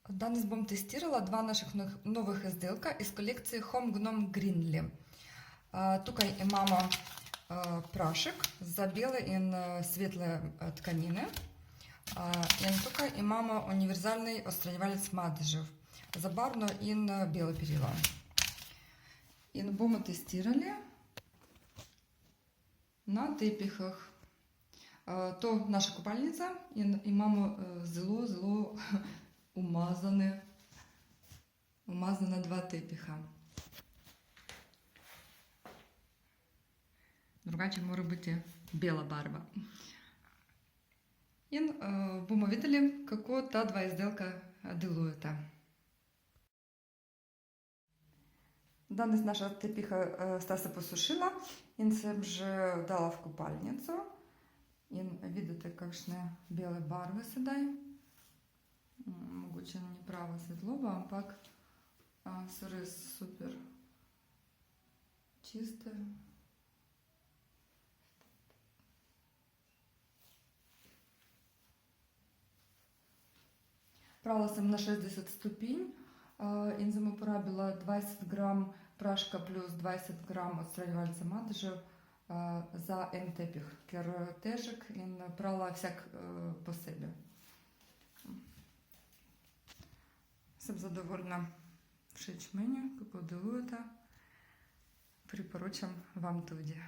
Данный сбом тестировала два наших новых изделка из коллекции Home Gnome Greenly. Тут и мама прашек за белой и светлой тканины. И тут и мама универсальный острівалець Маджев за барно и белый перелом. И мы тестировали на тепихах. То наша купальниця, і мама зело умазана два тепіха. Другаче може бути біла барва. І будемо видели, како та два изделка делуета. Данес наша тепиха Стаса посушила, і це вже дала в купальницю. І видите, конечно, білі барви сідай. Могуче не право світло, ампак сирис супер чисте. Прала съм на 60 ступінь. Інзиму порабила 20 грам прашка плюс 20 грам острівальця Маджев за тепіх. Кер тежик і прала всяк по себе. Съм задовольна в ячмені, како делуєте. Припоручам вам туди.